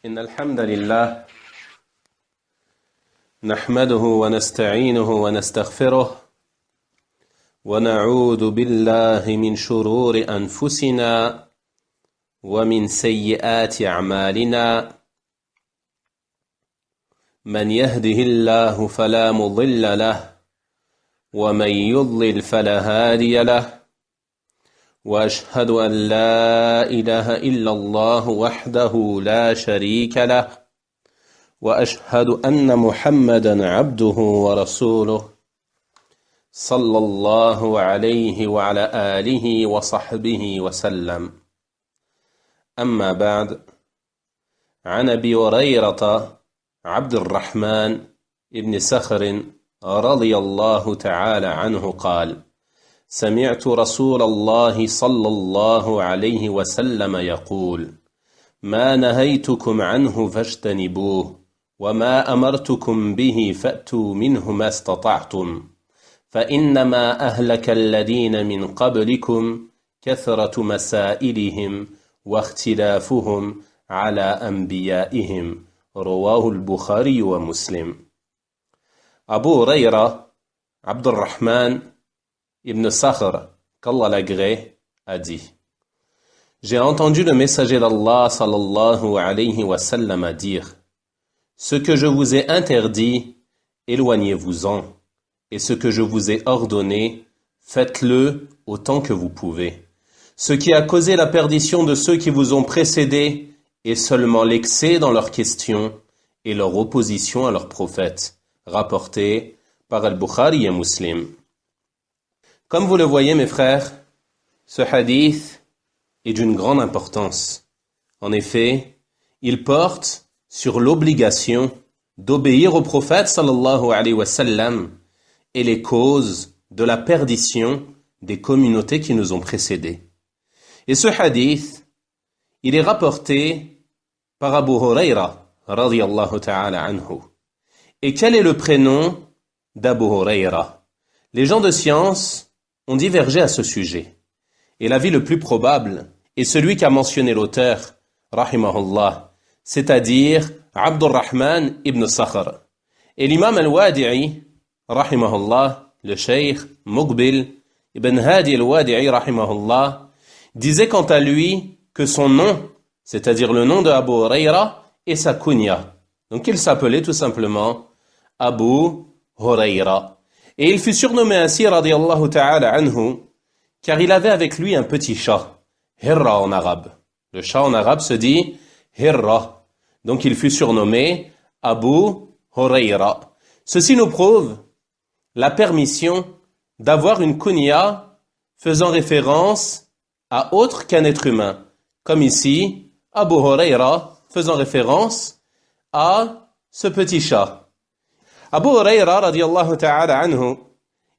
إن الحمد لله نحمده ونستعينه ونستغفره ونعوذ بالله من شرور أنفسنا ومن سيئات أعمالنا من يهده الله فلا مضل له ومن يضلل فلا هادي له وأشهد أن لا إله إلا الله وحده لا شريك له وأشهد أن محمدا عبده ورسوله صلى الله عليه وعلى آله وصحبه وسلم أما بعد عن أبي هريرة عبد الرحمن بن صخر رضي الله تعالى عنه قال سمعت رسول الله صلى الله عليه وسلم يقول ما نهيتكم عنه فاجتنبوه وما أمرتكم به فأتوا منه ما استطعتم فإنما أهلك الذين من قبلكم كثرة مسائلهم واختلافهم على أنبيائهم رواه البخاري ومسلم. Abu Huraira, Abdurrahman ibn Sakhr, qu'Allah l'agrée, a dit: J'ai entendu le messager d'Allah sallallahu alayhi wa sallam dire: Ce que je vous ai interdit, éloignez-vous-en, et ce que je vous ai ordonné, faites-le autant que vous pouvez. Ce qui a causé la perdition de ceux qui vous ont précédés est seulement l'excès dans leurs questions et leur opposition à leurs prophètes. Rapporté par Al-Bukhari et Muslim. Comme vous le voyez mes frères, ce hadith est d'une grande importance. En effet, il porte sur l'obligation d'obéir au prophète sallallahu alayhi wa sallam et les causes de la perdition des communautés qui nous ont précédés. Et ce hadith, il est rapporté par Abu Huraira radiyallahu ta'ala anhu. Et quel est le prénom d'Abu Huraira? Les gens de science ont divergé à ce sujet. Et l'avis le plus probable est celui qu'a mentionné l'auteur, rahimahullah, c'est-à-dire Abdurrahman ibn Sakhr. Et l'imam al-Wadi'i, rahimahullah, le cheikh Muqbil ibn Hadi al-Wadi'i, rahimahullah, disait quant à lui que son nom, c'est-à-dire le nom de Abu Huraira, est sa kunya. Donc il s'appelait tout simplement Abu Huraira. Et il fut surnommé ainsi, radiyallahu ta'ala anhu, car il avait avec lui un petit chat, Hirra en arabe. Le chat en arabe se dit Hirra. Donc il fut surnommé Abu Huraira. Ceci nous prouve la permission d'avoir une kunya faisant référence à autre qu'un être humain. Comme ici, Abu Huraira faisant référence à ce petit chat. Abu Huraira radiyallahu ta'ala anhu,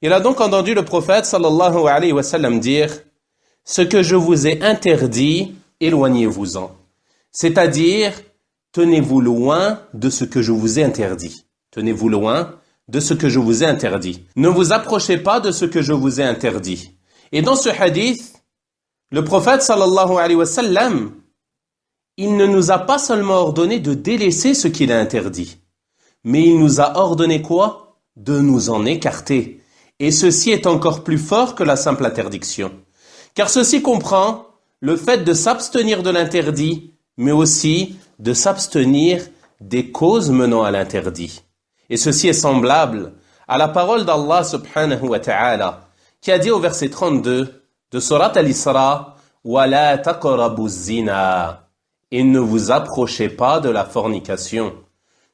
il a donc entendu le prophète sallallahu alayhi wa sallam dire: Ce que je vous ai interdit, éloignez-vous-en. C'est-à-dire, tenez-vous loin de ce que je vous ai interdit. Tenez-vous loin de ce que je vous ai interdit. Ne vous approchez pas de ce que je vous ai interdit. Et dans ce hadith, le prophète sallallahu alayhi wa sallam, il ne nous a pas seulement ordonné de délaisser ce qu'il a interdit, mais il nous a ordonné quoi? De nous en écarter. Et ceci est encore plus fort que la simple interdiction. Car ceci comprend le fait de s'abstenir de l'interdit, mais aussi de s'abstenir des causes menant à l'interdit. Et ceci est semblable à la parole d'Allah subhanahu wa ta'ala, qui a dit au verset 32 de Surat Al-Isra: وَلَا تَقْرَبُوا الزِّنَا. Et ne vous approchez pas de la fornication.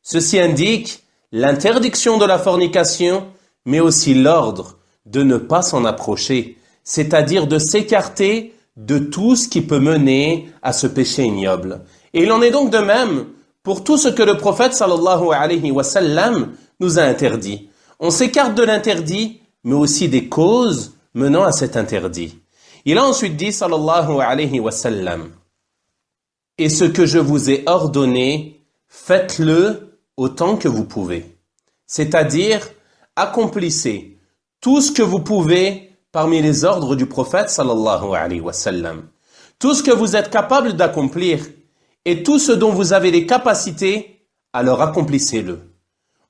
Ceci indique l'interdiction de la fornication, mais aussi l'ordre de ne pas s'en approcher, c'est-à-dire de s'écarter de tout ce qui peut mener à ce péché ignoble. Et il en est donc de même pour tout ce que le prophète sallallahu alayhi wa sallam nous a interdit. On s'écarte de l'interdit, mais aussi des causes menant à cet interdit. Il a ensuite dit sallallahu alayhi wa sallam: Et ce que je vous ai ordonné, faites-le autant que vous pouvez. C'est-à-dire, accomplissez tout ce que vous pouvez parmi les ordres du prophète sallallahu alayhi wa sallam. Tout ce que vous êtes capable d'accomplir et tout ce dont vous avez les capacités, alors accomplissez-le.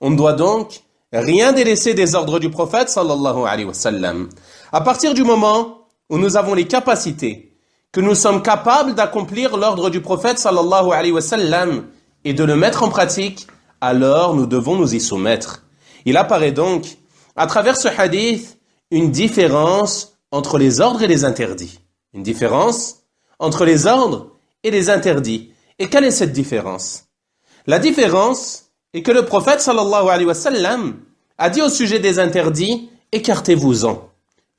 On ne doit donc rien délaisser des ordres du prophète sallallahu alayhi wa sallam. À partir du moment où nous avons les capacités, que nous sommes capables d'accomplir l'ordre du prophète sallallahu alayhi wa sallam et de le mettre en pratique, alors nous devons nous y soumettre. Il apparaît donc, à travers ce hadith, une différence entre les ordres et les interdits. Une différence entre les ordres et les interdits. Et quelle est cette différence? La différence est que le prophète sallallahu alayhi wa sallam a dit au sujet des interdits, écartez-vous-en.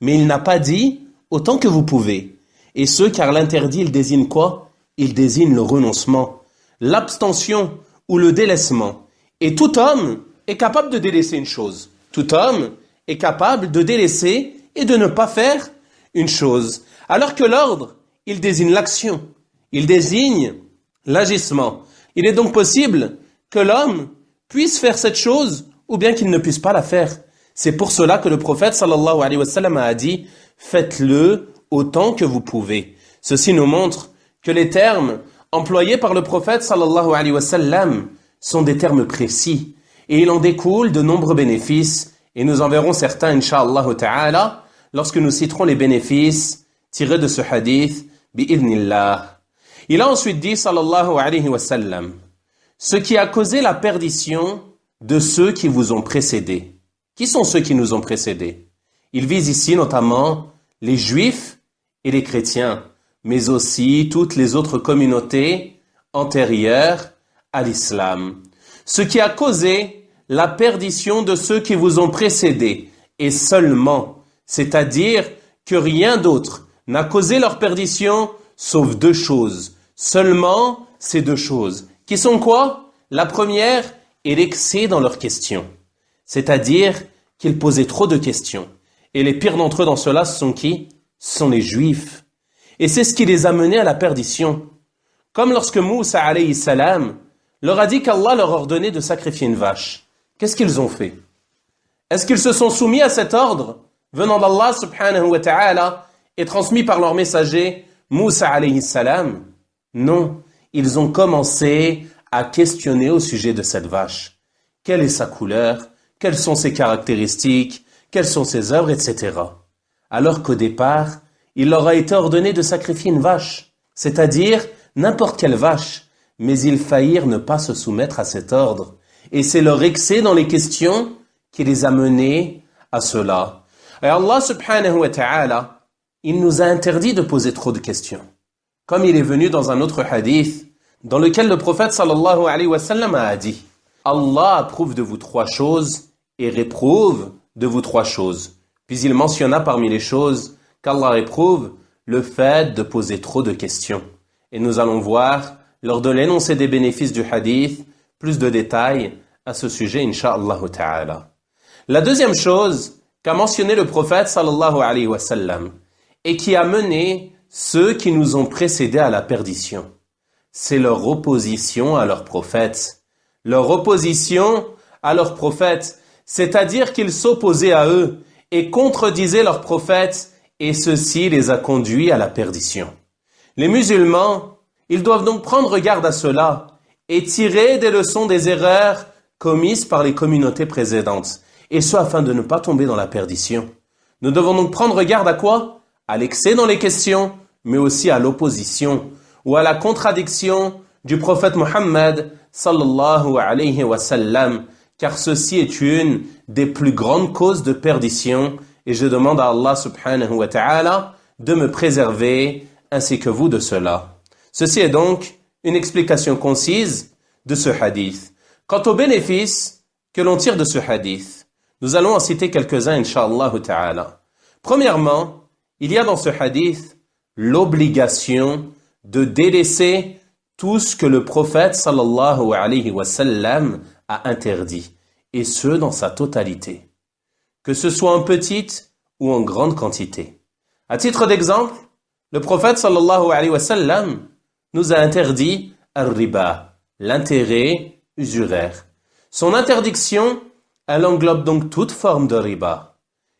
Mais il n'a pas dit autant que vous pouvez. Et ce, car l'interdit, il désigne quoi? Il désigne le renoncement, l'abstention ou le délaissement. Et tout homme est capable de délaisser une chose. Tout homme est capable de délaisser et de ne pas faire une chose. Alors que l'ordre, il désigne l'action. Il désigne l'agissement. Il est donc possible que l'homme puisse faire cette chose ou bien qu'il ne puisse pas la faire. C'est pour cela que le prophète sallallahu alayhi wa sallam a dit « Faites-le autant que vous pouvez ». Ceci nous montre que les termes employés par le prophète sallallahu alayhi wa sallam sont des termes précis et il en découle de nombreux bénéfices et nous en verrons certains, incha'Allah ta'ala, lorsque nous citerons les bénéfices tirés de ce hadith, bi'idhnillah. Il a ensuite dit, sallallahu alayhi wa sallam, ce qui a causé la perdition de ceux qui vous ont précédés. Qui sont ceux qui nous ont précédés? Il vise ici notamment les juifs et les chrétiens, mais aussi toutes les autres communautés antérieures à l'islam. Ce qui a causé la perdition de ceux qui vous ont précédés, et seulement, c'est-à-dire que rien d'autre n'a causé leur perdition, sauf deux choses. Seulement ces deux choses. Qui sont quoi? La première est l'excès dans leurs questions. C'est-à-dire qu'ils posaient trop de questions. Et les pires d'entre eux dans cela, ce sont qui? Ce sont les Juifs. Et c'est ce qui les a menés à la perdition. Comme lorsque Moussa alayhi salam leur a dit qu'Allah leur ordonnait de sacrifier une vache. Qu'est-ce qu'ils ont fait? Est-ce qu'ils se sont soumis à cet ordre venant d'Allah subhanahu wa ta'ala et transmis par leur messager Moussa alayhi salam? Non, ils ont commencé à questionner au sujet de cette vache. Quelle est sa couleur? Quelles sont ses caractéristiques? Quelles sont ses œuvres, etc. Alors qu'au départ, il leur a été ordonné de sacrifier une vache, c'est-à-dire n'importe quelle vache, mais ils faillirent ne pas se soumettre à cet ordre. Et c'est leur excès dans les questions qui les a menés à cela. Et Allah subhanahu wa ta'ala, il nous a interdit de poser trop de questions. Comme il est venu dans un autre hadith, dans lequel le prophète sallallahu alayhi wa sallam a dit « Allah approuve de vous trois choses et réprouve de vous trois choses. » Puis il mentionna parmi les choses qu'Allah réprouve le fait de poser trop de questions. Et nous allons voir, lors de l'énoncé des bénéfices du hadith, plus de détails à ce sujet, incha'Allah ta'ala. La deuxième chose qu'a mentionné le prophète sallallahu alayhi wa sallam et qui a mené ceux qui nous ont précédés à la perdition, c'est leur opposition à leur prophète. Leur opposition à leur prophète, c'est-à-dire qu'ils s'opposaient à eux et contredisaient leur prophète, et ceci les a conduits à la perdition. Les musulmans, ils doivent donc prendre garde à cela et tirer des leçons des erreurs commises par les communautés précédentes, et ce afin de ne pas tomber dans la perdition. Nous devons donc prendre garde à quoi? À l'excès dans les questions, mais aussi à l'opposition ou à la contradiction du prophète Mohammed sallallahu alayhi wa sallam, car ceci est une des plus grandes causes de perdition, et je demande à Allah subhanahu wa ta'ala de me préserver ainsi que vous de cela. Ceci est donc une explication concise de ce hadith. Quant aux bénéfices que l'on tire de ce hadith, nous allons en citer quelques-uns, incha'Allah ta'ala. Premièrement, il y a dans ce hadith l'obligation de délaisser tout ce que le prophète sallallahu alayhi wa sallam a interdit, et ce dans sa totalité, que ce soit en petite ou en grande quantité. À titre d'exemple, le prophète sallallahu alayhi wa sallam nous a interdit al-riba, l'intérêt usuraire. Son interdiction, elle englobe donc toute forme de riba,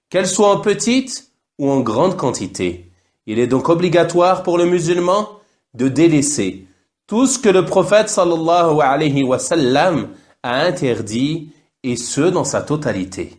qu'elle soit en petite ou en grande quantité. Il est donc obligatoire pour le musulman de délaisser tout ce que le prophète sallallahu alayhi wa sallam a interdit, et ce dans sa totalité.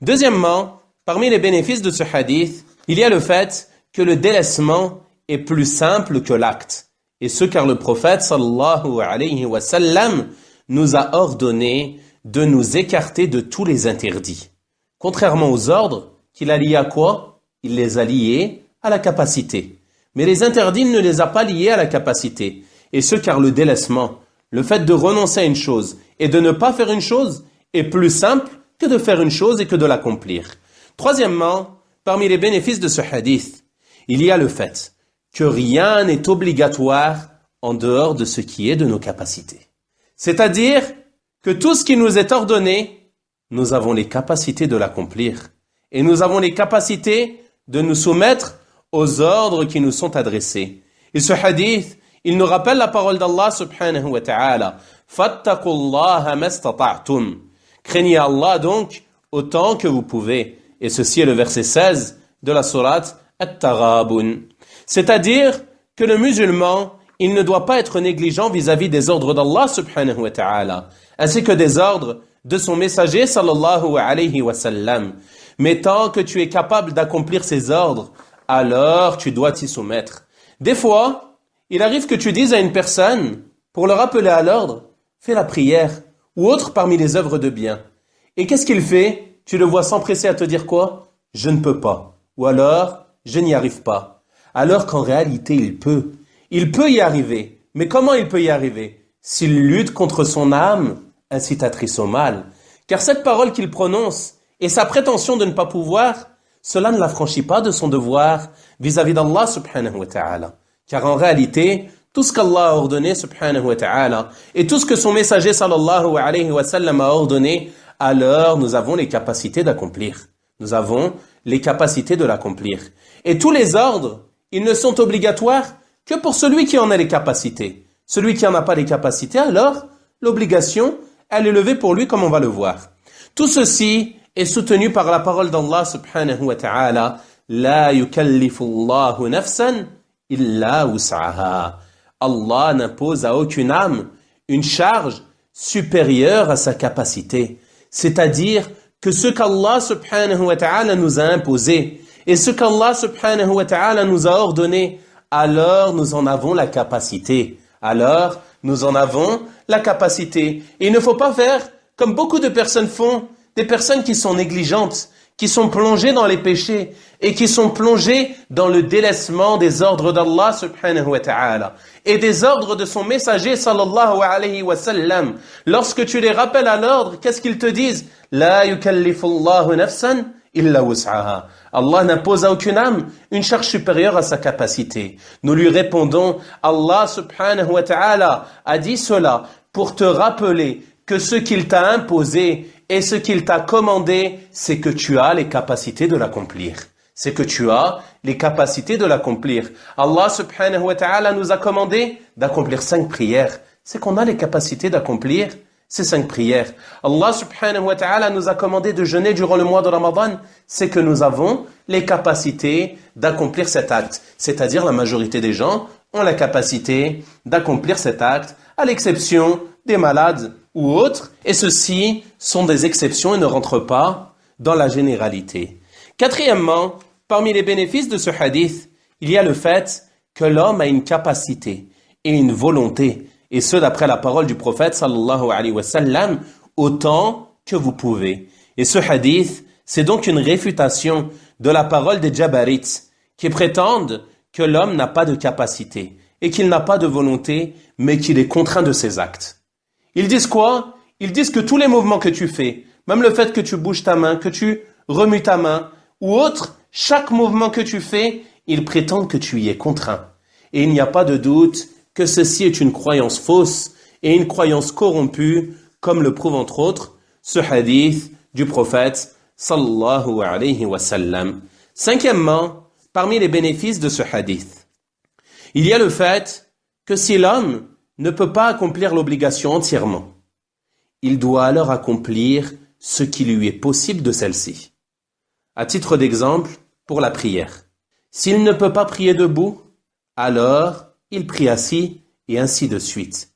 Deuxièmement, parmi les bénéfices de ce hadith, il y a le fait que le délaissement est plus simple que l'acte. Et ce car le prophète sallallahu alayhi wa sallam nous a ordonné de nous écarter de tous les interdits. Contrairement aux ordres, qu'il a liés à quoi? Il les a liés à la capacité. Mais les interdits, il ne les a pas liés à la capacité. Et ce car le délaissement, le fait de renoncer à une chose et de ne pas faire une chose est plus simple que de faire une chose et que de l'accomplir. Troisièmement, parmi les bénéfices de ce hadith, il y a le fait que rien n'est obligatoire en dehors de ce qui est de nos capacités. C'est-à-dire que tout ce qui nous est ordonné, nous avons les capacités de l'accomplir. Et nous avons les capacités de nous soumettre aux ordres qui nous sont adressés. Et ce hadith, il nous rappelle la parole d'Allah subhanahu wa ta'ala. Fattaqullaha mastata'tum. Craignez Allah donc autant que vous pouvez. Et ceci est le verset 16 de la sourate At-Taghabun. C'est-à-dire que le musulman, il ne doit pas être négligent vis-à-vis des ordres d'Allah subhanahu wa ta'ala, ainsi que des ordres de son messager sallallahu alayhi wa sallam. Mais tant que tu es capable d'accomplir ces ordres, alors tu dois t'y soumettre. Des fois, il arrive que tu dises à une personne, pour le rappeler à l'ordre, fais la prière, ou autre parmi les œuvres de bien. Et qu'est-ce qu'il fait? Tu le vois s'empresser à te dire quoi? Je ne peux pas. Ou alors, je n'y arrive pas. Alors qu'en réalité, il peut. Il peut y arriver. Mais comment il peut y arriver? S'il lutte contre son âme incitatrice au mal. Car cette parole qu'il prononce et sa prétention de ne pas pouvoir, cela ne l'affranchit pas de son devoir vis-à-vis d'Allah subhanahu wa ta'ala. Car en réalité, tout ce qu'Allah a ordonné subhanahu wa ta'ala et tout ce que son messager sallallahu alayhi wa sallam a ordonné, alors nous avons les capacités d'accomplir. Nous avons les capacités de l'accomplir. Et tous les ordres, ils ne sont obligatoires que pour celui qui en a les capacités. Celui qui n'en a pas les capacités, alors l'obligation, elle est levée pour lui comme on va le voir. Tout ceci est soutenu par la parole d'Allah subhanahu wa ta'ala. La yukallifu Allahu nafsan illa wus'aha. Allah n'impose à aucune âme une charge supérieure à sa capacité. C'est-à-dire que ce qu'Allah subhanahu wa ta'ala nous a imposé et ce qu'Allah subhanahu wa ta'ala nous a ordonné, alors nous en avons la capacité. Alors nous en avons la capacité. Et il ne faut pas faire comme beaucoup de personnes font, des personnes qui sont négligentes, qui sont plongées dans les péchés et qui sont plongées dans le délaissement des ordres d'Allah subhanahu wa ta'ala et des ordres de son messager sallallahu alayhi wa sallam. Lorsque tu les rappelles à l'ordre, qu'est-ce qu'ils te disent? La yukallifu Allahu nafsan illa wus'aha. Allah n'impose à aucune âme une charge supérieure à sa capacité. Nous lui répondons, Allah subhanahu wa ta'ala a dit cela pour te rappeler que ce qu'il t'a imposé et ce qu'il t'a commandé, c'est que tu as les capacités de l'accomplir. C'est que tu as les capacités de l'accomplir. Allah subhanahu wa ta'ala nous a commandé d'accomplir 5 prières. C'est qu'on a les capacités d'accomplir ces 5 prières. Allah subhanahu wa ta'ala nous a commandé de jeûner durant le mois de Ramadan. C'est que nous avons les capacités d'accomplir cet acte. C'est-à-dire la majorité des gens ont la capacité d'accomplir cet acte, à l'exception des malades ou autres, et ceux-ci sont des exceptions et ne rentrent pas dans la généralité. Quatrièmement, parmi les bénéfices de ce hadith, il y a le fait que l'homme a une capacité et une volonté, et ce d'après la parole du prophète sallallahu alayhi wa sallam, autant que vous pouvez. Et ce hadith, c'est donc une réfutation de la parole des Jabarites, qui prétendent que l'homme n'a pas de capacité et qu'il n'a pas de volonté, mais qu'il est contraint de ses actes. Ils disent quoi? Ils disent que tous les mouvements que tu fais, même le fait que tu bouges ta main, que tu remues ta main, ou autre, chaque mouvement que tu fais, ils prétendent que tu y es contraint. Et il n'y a pas de doute que ceci est une croyance fausse et une croyance corrompue, comme le prouve entre autres ce hadith du prophète sallallahu alayhi wa sallam. Cinquièmement, parmi les bénéfices de ce hadith, il y a le fait que si l'homme ne peut pas accomplir l'obligation entièrement, il doit alors accomplir ce qui lui est possible de celle-ci. À titre d'exemple, pour la prière. S'il ne peut pas prier debout, alors il prie assis et ainsi de suite.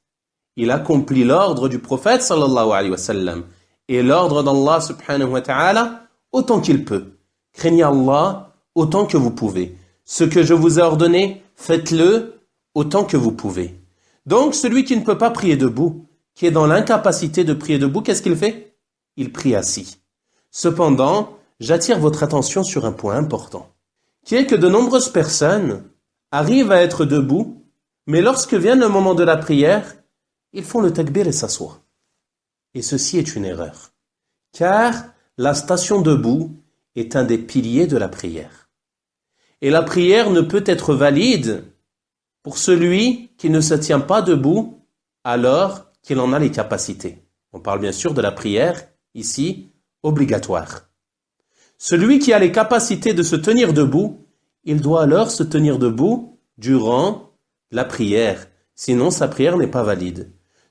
Il accomplit l'ordre du prophète sallallahu alayhi wa sallam et l'ordre d'Allah subhanahu wa ta'ala autant qu'il peut. Craignez Allah autant que vous pouvez. Ce que je vous ai ordonné, faites-le autant que vous pouvez. Donc, celui qui ne peut pas prier debout, qui est dans l'incapacité de prier debout, qu'est-ce qu'il fait? Il prie assis. Cependant, j'attire votre attention sur un point important, qui est que de nombreuses personnes arrivent à être debout, mais lorsque vient le moment de la prière, ils font le takbir et s'assoient. Et ceci est une erreur, car la station debout est un des piliers de la prière. Et la prière ne peut être valide pour celui qui ne se tient pas debout alors qu'il en a les capacités. On parle bien sûr de la prière, ici, obligatoire. Celui qui a les capacités de se tenir debout, il doit alors se tenir debout durant la prière, sinon sa prière n'est pas valide.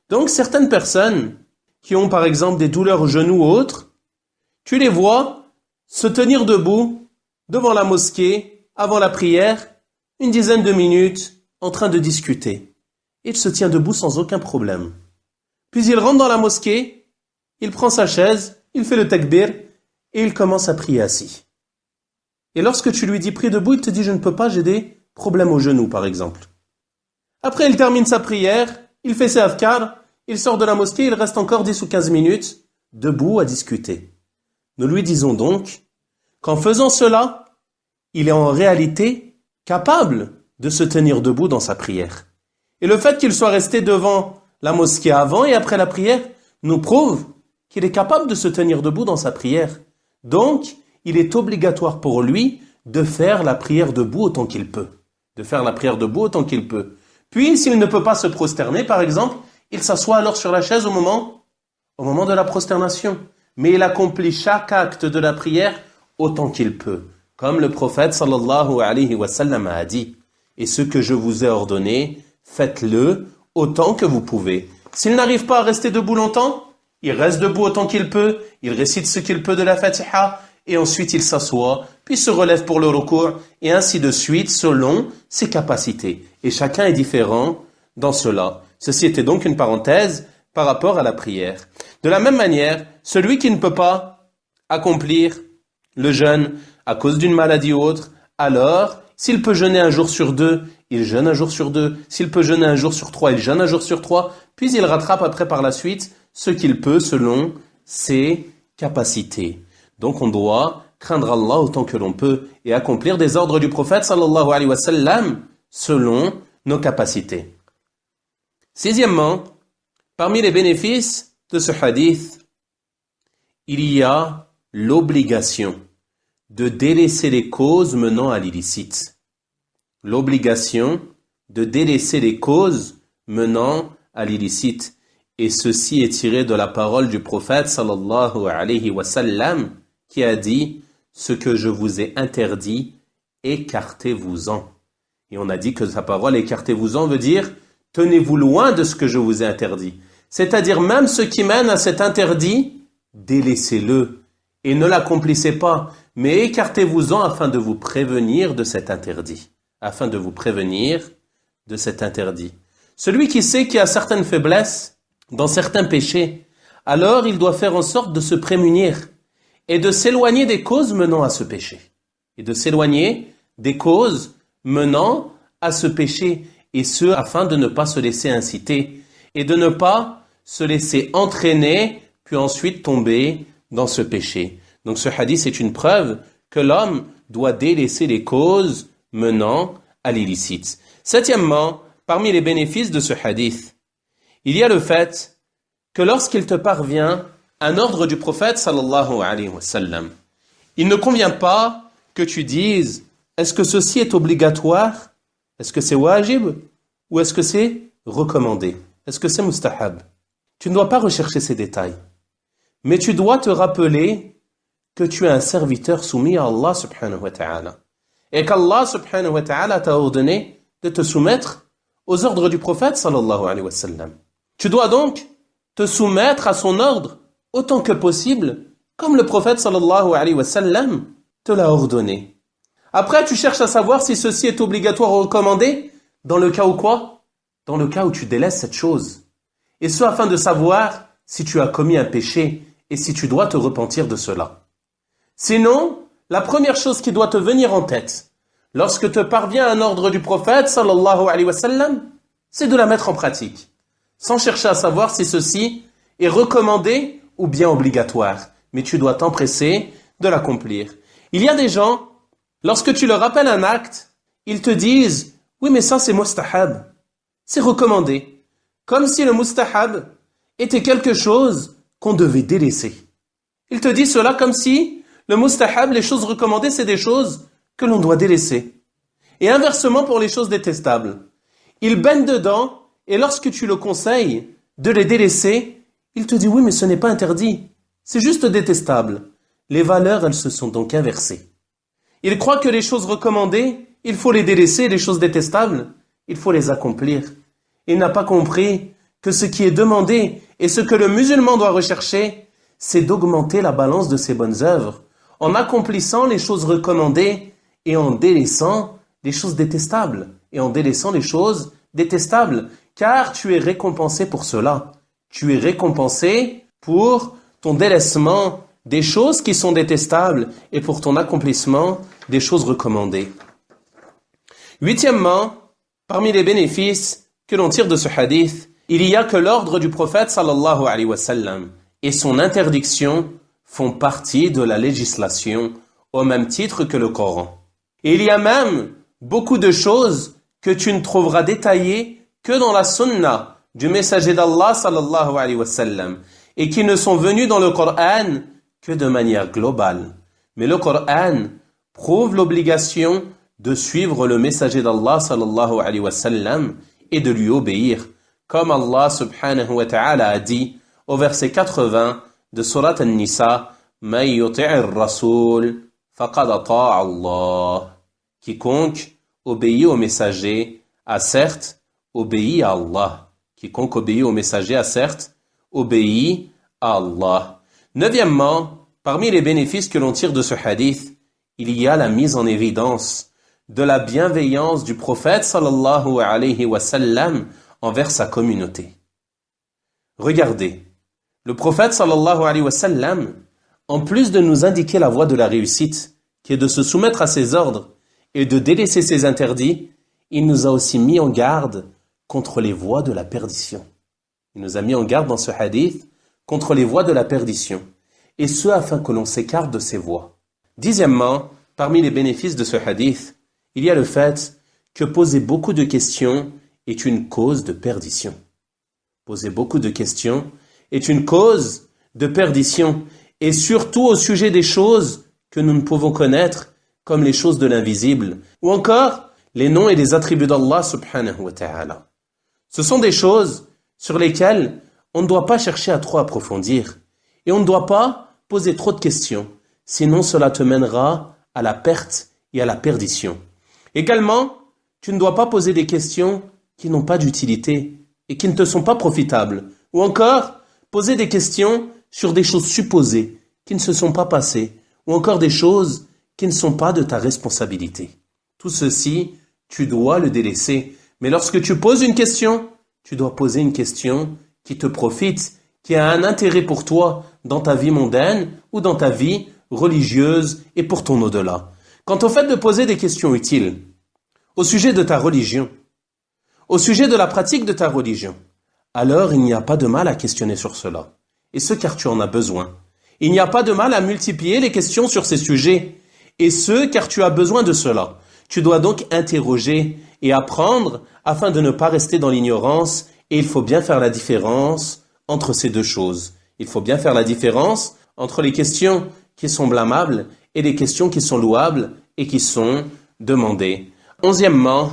Donc certaines personnes qui ont par exemple des douleurs aux genoux ou autres, tu les vois se tenir debout devant la mosquée, avant la prière, une dizaine de minutes, en train de discuter. Il se tient debout sans aucun problème. Puis il rentre dans la mosquée, il prend sa chaise, il fait le takbir et il commence à prier assis. Et lorsque tu lui dis prie debout, il te dit je ne peux pas, j'ai des problèmes aux genoux par exemple. Après il termine sa prière, il fait ses adhkar, il sort de la mosquée, il reste encore 10 ou 15 minutes debout à discuter. Nous lui disons donc qu'en faisant cela, il est en réalité capable de se tenir debout dans sa prière. Et le fait qu'il soit resté devant la mosquée avant et après la prière nous prouve qu'il est capable de se tenir debout dans sa prière. Donc, il est obligatoire pour lui de faire la prière debout autant qu'il peut. De faire la prière debout autant qu'il peut. Puis, s'il ne peut pas se prosterner, par exemple, il s'assoit alors sur la chaise au moment de la prosternation. Mais il accomplit chaque acte de la prière autant qu'il peut. Comme le prophète sallallahu alayhi wa sallam a dit. Et ce que je vous ai ordonné, faites-le autant que vous pouvez. S'il n'arrive pas à rester debout longtemps, il reste debout autant qu'il peut, il récite ce qu'il peut de la Fatiha, et ensuite il s'assoit, puis se relève pour le ruku', et ainsi de suite, selon ses capacités. Et chacun est différent dans cela. Ceci était donc une parenthèse par rapport à la prière. De la même manière, celui qui ne peut pas accomplir le jeûne à cause d'une maladie ou autre, alors, s'il peut jeûner un jour sur 2, il jeûne un jour sur 2. S'il peut jeûner un jour sur 3, il jeûne un jour sur 3. Puis il rattrape après par la suite ce qu'il peut selon ses capacités. Donc on doit craindre Allah autant que l'on peut et accomplir des ordres du prophète sallallahu alayhi wa sallam selon nos capacités. Sixièmement, parmi les bénéfices de ce hadith, il y a l'obligation de délaisser les causes menant à l'illicite. L'obligation de délaisser les causes menant à l'illicite. Et ceci est tiré de la parole du prophète sallallahu alayhi wa sallam qui a dit « Ce que je vous ai interdit, écartez-vous-en ». Et on a dit que sa parole « écartez-vous-en » veut dire « tenez-vous loin de ce que je vous ai interdit ». C'est-à-dire même ce qui mène à cet interdit, délaissez-le et ne l'accomplissez pas, mais écartez-vous-en afin de vous prévenir de cet interdit. Afin de vous prévenir de cet interdit. Celui qui sait qu'il y a certaines faiblesses dans certains péchés, alors il doit faire en sorte de se prémunir et de s'éloigner des causes menant à ce péché. Et de s'éloigner des causes menant à ce péché, et ce afin de ne pas se laisser inciter et de ne pas se laisser entraîner puis ensuite tomber dans ce péché. Donc ce hadith est une preuve que l'homme doit délaisser les causes menant à l'illicite. Septièmement, parmi les bénéfices de ce hadith, il y a le fait que lorsqu'il te parvient un ordre du prophète sallallahu alayhi wa sallam, il ne convient pas que tu dises est-ce que ceci est obligatoire, est-ce que c'est wajib ou est-ce que c'est recommandé, est-ce que c'est mustahab. Tu ne dois pas rechercher ces détails, mais tu dois te rappeler que tu es un serviteur soumis à Allah subhanahu wa ta'ala. Et qu'Allah subhanahu wa ta'ala t'a ordonné de te soumettre aux ordres du prophète sallallahu alayhi wa sallam. Tu dois donc te soumettre à son ordre autant que possible, comme le prophète sallallahu alayhi wa sallam te l'a ordonné. Après, tu cherches à savoir si ceci est obligatoire ou recommandé, dans le cas où quoi? dans le cas où tu délaisses cette chose. Et ce afin de savoir si tu as commis un péché et si tu dois te repentir de cela. Sinon, la première chose qui doit te venir en tête, lorsque te parvient un ordre du prophète, sallallahu alayhi wa sallam, c'est de la mettre en pratique, sans chercher à savoir si ceci est recommandé ou bien obligatoire. Mais tu dois t'empresser de l'accomplir. Il y a des gens, lorsque tu leur rappelles un acte, ils te disent « Oui, mais ça c'est mustahab, c'est recommandé. » Comme si le mustahab était quelque chose qu'on devait délaisser. Ils te disent cela comme si le mustahab, les choses recommandées, c'est des choses que l'on doit délaisser. Et inversement pour les choses détestables. Ils baignent dedans et lorsque tu le conseilles de les délaisser, il te dit « Oui, mais ce n'est pas interdit, c'est juste détestable. » Les valeurs, elles se sont donc inversées. Il croit que les choses recommandées, il faut les délaisser, les choses détestables, il faut les accomplir. Il n'a pas compris que ce qui est demandé et ce que le musulman doit rechercher, c'est d'augmenter la balance de ses bonnes œuvres, en accomplissant les choses recommandées et en délaissant les choses détestables. Car tu es récompensé pour cela. Tu es récompensé pour ton délaissement des choses qui sont détestables et pour ton accomplissement des choses recommandées. Huitièmement, parmi les bénéfices que l'on tire de ce hadith, il y a que l'ordre du prophète sallallahu alayhi wa sallam et son interdiction font partie de la législation au même titre que le Coran. Et il y a même beaucoup de choses que tu ne trouveras détaillées que dans la sunna du messager d'Allah sallallahu alayhi wa sallam et qui ne sont venues dans le Coran que de manière globale. Mais le Coran prouve l'obligation de suivre le messager d'Allah sallallahu alayhi wa sallam et de lui obéir, comme Allah subhanahu wa ta'ala a dit au verset 80 de Surat An-Nisa, « Man yuti'ir rasoul faqad ata'a Allah » Quiconque obéit au messager a certes obéi à Allah. Quiconque obéit au messager a certes obéi à Allah. Neuvièmement, parmi les bénéfices que l'on tire de ce hadith, il y a la mise en évidence de la bienveillance du prophète sallallahu alayhi wa sallam envers sa communauté. Regardez, le prophète sallallahu alayhi wa sallam, en plus de nous indiquer la voie de la réussite, qui est de se soumettre à ses ordres et de délaisser ses interdits, il nous a aussi mis en garde contre les voies de la perdition. Il nous a mis en garde dans ce hadith contre les voies de la perdition, et ce afin que l'on s'écarte de ces voies. Dixièmement, parmi les bénéfices de ce hadith, il y a le fait que poser beaucoup de questions est une cause de perdition. Poser beaucoup de questions est une cause de perdition, et surtout au sujet des choses que nous ne pouvons connaître, comme les choses de l'invisible, ou encore les noms et les attributs d'Allah subhanahu wa ta'ala. Ce sont des choses sur lesquelles on ne doit pas chercher à trop approfondir, et on ne doit pas poser trop de questions, sinon cela te mènera à la perte et à la perdition. Également, tu ne dois pas poser des questions qui n'ont pas d'utilité et qui ne te sont pas profitables, ou encore poser des questions sur des choses supposées qui ne se sont pas passées, ou encore des choses qui ne sont pas de ta responsabilité. Tout ceci, tu dois le délaisser. Mais lorsque tu poses une question, tu dois poser une question qui te profite, qui a un intérêt pour toi dans ta vie mondaine ou dans ta vie religieuse et pour ton au-delà. Quant au fait de poser des questions utiles au sujet de ta religion, au sujet de la pratique de ta religion, alors il n'y a pas de mal à questionner sur cela. Et ce car tu en as besoin. Il n'y a pas de mal à multiplier les questions sur ces sujets. Et ce car tu as besoin de cela. Tu dois donc interroger et apprendre afin de ne pas rester dans l'ignorance. Et il faut bien faire la différence entre ces deux choses. Il faut bien faire la différence entre les questions qui sont blâmables et les questions qui sont louables et qui sont demandées. Onzièmement,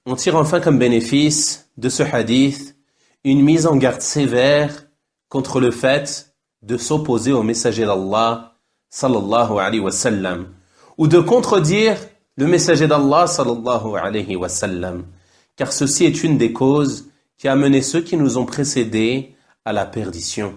on tire enfin comme bénéfice de ce hadith une mise en garde sévère contre le fait de s'opposer au messager d'Allah sallallahu alayhi wa sallam ou de contredire le messager d'Allah sallallahu alayhi wa sallam, car ceci est une des causes qui a mené ceux qui nous ont précédés à la perdition.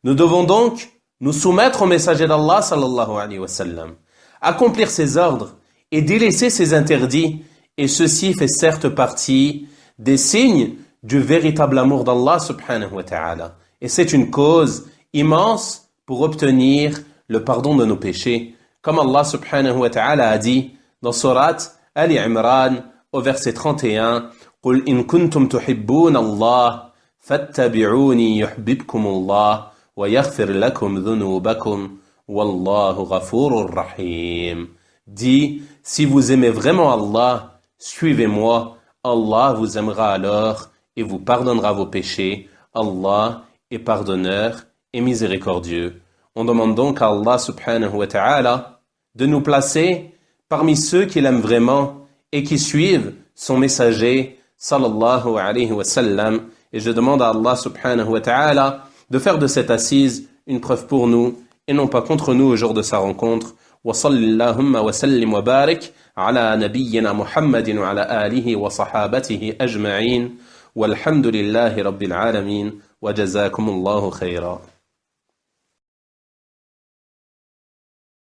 Nous devons donc nous soumettre au messager d'Allah sallallahu alayhi wa sallam, accomplir ses ordres et délaisser ses interdits, et ceci fait certes partie des signes du véritable amour d'Allah subhanahu wa ta'ala. Et c'est une cause immense pour obtenir le pardon de nos péchés. Comme Allah subhanahu wa ta'ala a dit dans Surat Ali Imran au verset 31, قُلْ إِن كُنْتُمْ تُحِبُّونَ اللَّهَ فَاتَّبِعُونِي يُحْبِبْكُمُ اللَّهُ وَيَغْفِرْ لَكُمْ ذُنُوبَكُمْ وَاللَّهُ غَفُورٌ رَحِيمٌ. Dis, si vous aimez vraiment Allah, suivez-moi, Allah vous aimera alors et vous pardonnera vos péchés. Allah est pardonneur et miséricordieux. On demande donc à Allah subhanahu wa ta'ala de nous placer parmi ceux qu'il aime vraiment et qui suivent son messager sallallahu alayhi wa sallam. Et je demande à Allah subhanahu wa ta'ala de faire de cette assise une preuve pour nous et non pas contre nous au jour de sa rencontre. Wa sallallahu wa sallim wa barik ala nabiyyina Muhammadin wa ala alihi wa sahabatihi ajma'in. Walhamdulillahi rabbil alamin wa jazakumullahu khayra.